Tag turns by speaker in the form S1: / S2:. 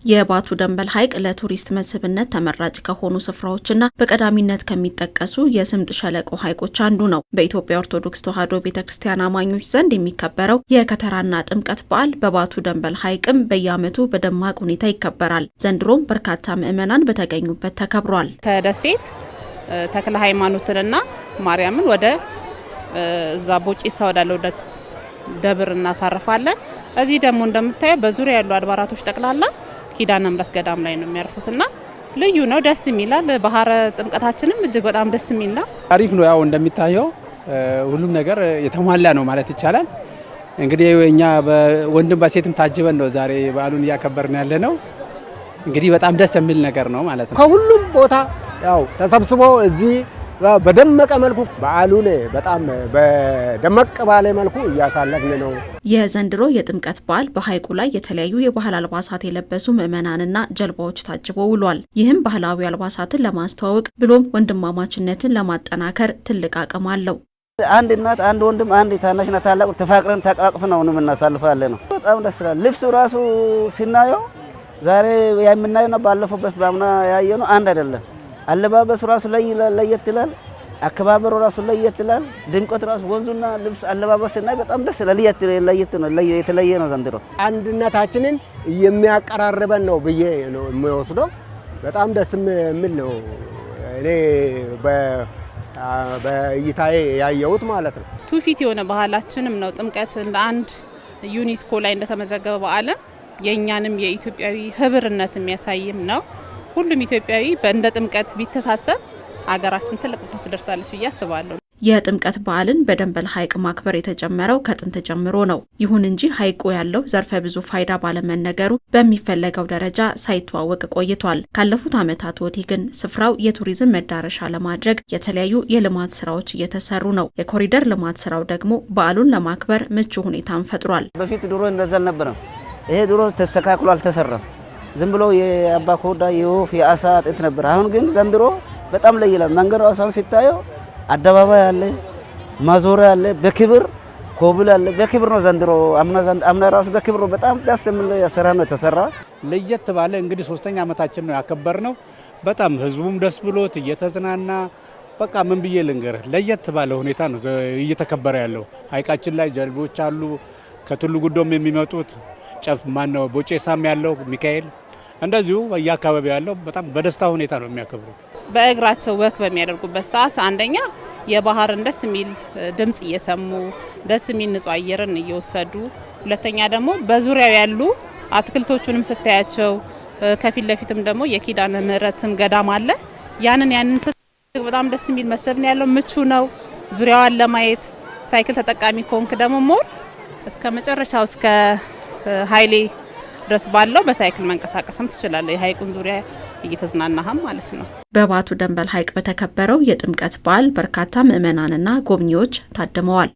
S1: የባቱ ደንበል ሐይቅ ለቱሪስት መስህብነት ተመራጭ ከሆኑ ስፍራዎችና በቀዳሚነት ከሚጠቀሱ የስምጥ ሸለቆ ሐይቆች አንዱ ነው። በኢትዮጵያ ኦርቶዶክስ ተዋሕዶ ቤተክርስቲያን አማኞች ዘንድ የሚከበረው የከተራና ጥምቀት በዓል በባቱ ደንበል ሐይቅም በየዓመቱ በደማቅ ሁኔታ ይከበራል። ዘንድሮም በርካታ ምዕመናን በተገኙበት ተከብሯል።
S2: ከደሴት ተክለ ሃይማኖትንና ማርያምን ወደ እዛ ቦጪሳ ወዳለው ደብር እናሳርፋለን። እዚህ ደግሞ እንደምታየው በዙሪያ ያሉ አድባራቶች ጠቅላላ ኪዳነ ምሕረት ገዳም ላይ ነው የሚያርፉትና ልዩ ነው፣ ደስ ይላል። ባህረ ጥምቀታችንም እጅግ በጣም ደስ የሚል ነው።
S3: አሪፍ ነው። ያው እንደሚታየው ሁሉም ነገር የተሟላ ነው ማለት ይቻላል። እንግዲህ እኛ በወንድም በሴትም ታጅበን ነው ዛሬ በዓሉን እያከበርን ያለ ነው። እንግዲህ በጣም ደስ የሚል ነገር ነው ማለት ነው።
S4: ከሁሉም ቦታ ያው ተሰብስቦ እዚህ በደመቀ መልኩ በዓሉን በጣም በደመቅ ባለ መልኩ እያሳለፍን ነው።
S1: የዘንድሮ የጥምቀት በዓል በሐይቁ ላይ የተለያዩ የባህል አልባሳት የለበሱ ምዕመናንና ጀልባዎች ታጅቦ ውሏል። ይህም ባህላዊ አልባሳትን ለማስተዋወቅ ብሎም ወንድማማችነትን ለማጠናከር ትልቅ አቅም አለው።
S5: አንድ እናት፣ አንድ ወንድም፣ አንድ ታናሽና ታላቅ ተፋቅረን ተቃቅፈን ነው የምናሳልፈው ያለ ነው። በጣም ደስ ይላል። ልብሱ ራሱ ሲናየው ዛሬ የምናየውና ባለፈው በአምና ያየነው አንድ አይደለም። አለባበሱ ራሱ ለየት ይላል። አከባበሩ ራሱ ለየት ይላል። ድምቀት ራሱ ወንዙና ልብስ አለባበስና በጣም ደስ ይላል። ለየት ነው፣ የተለየ ነው ዘንድሮ።
S4: አንድነታችንን የሚያቀራርበን ነው ብዬ ነው የሚወስደው። በጣም ደስ የሚል ነው። እኔ በእይታዬ ያየሁት ማለት ነው።
S2: ትውፊት የሆነ ባህላችንም ነው። ጥምቀት እንደ አንድ ዩኔስኮ ላይ እንደተመዘገበ በዓለም የእኛንም የኢትዮጵያዊ ህብርነት የሚያሳይም ነው። ሁሉም ኢትዮጵያዊ እንደ ጥምቀት ቢተሳሰብ ሀገራችን ትልቅ ቦታ ትደርሳለች ብዬ አስባለሁ።
S1: የጥምቀት በዓልን በደንበል ሐይቅ ማክበር የተጀመረው ከጥንት ጀምሮ ነው። ይሁን እንጂ ሐይቁ ያለው ዘርፈ ብዙ ፋይዳ ባለመነገሩ በሚፈለገው ደረጃ ሳይተዋወቅ ቆይቷል። ካለፉት ዓመታት ወዲህ ግን ስፍራው የቱሪዝም መዳረሻ ለማድረግ የተለያዩ የልማት ስራዎች እየተሰሩ ነው። የኮሪደር ልማት ስራው ደግሞ በዓሉን ለማክበር ምቹ ሁኔታን ፈጥሯል።
S5: በፊት ድሮ እንደዛ አልነበረም። ይሄ ድሮ ተስተካክሎ አልተሰራም። ዝም ብሎ የአባ ኮዳ የወፍ የአሳ አጥንት ነበር። አሁን ግን ዘንድሮ በጣም ለይላል። መንገዱ አሳው ሲታየው አደባባይ አለ፣ ማዞሪያ አለ፣ በክብር ኮብል አለ፣ በክብር ነው ዘንድሮ። አምና ራሱ በክብር ነው። በጣም ደስ የሚል ስራ ነው የተሰራ።
S3: ለየት ባለ እንግዲህ 3ኛ ዓመታችን ነው ያከበርነው። በጣም ህዝቡም ደስ ብሎት እየተዝናና በቃ ምን ብዬ ልንገርህ፣ ለየት ባለ ሁኔታ ነው እየተከበረ ያለው። ሐይቃችን ላይ ጀልቦች አሉ፣ ከቱሉ ጉዶም የሚመጡት ጨፍ ማነው ቦጬሳም ያለው ሚካኤል እንደዚሁ በየአካባቢ ያለው በጣም በደስታ ሁኔታ ነው የሚያከብሩት።
S2: በእግራቸው ወክ በሚያደርጉበት ሰዓት አንደኛ የባህርን ደስ የሚል ድምጽ እየሰሙ ደስ የሚል ንጹህ አየርን እየወሰዱ፣ ሁለተኛ ደግሞ በዙሪያው ያሉ አትክልቶቹንም ስታያቸው ከፊት ለፊትም ደግሞ የኪዳነ ምሕረትም ገዳም አለ። ያንን ስታይ በጣም ደስ የሚል መስህብ ነው ያለው። ምቹ ነው ዙሪያዋን ለማየት። ሳይክል ተጠቃሚ ከሆንክ ደግሞ ሞር እስከ መጨረሻው እስከ ኃይሌ ድረስ ባለው በሳይክል መንቀሳቀስም ትችላለህ። የሐይቁን ዙሪያ እየተዝናናህም ማለት ነው።
S1: በባቱ ደንበል ሐይቅ በተከበረው የጥምቀት በዓል በርካታ ምዕመናንና ጎብኚዎች ታድመዋል።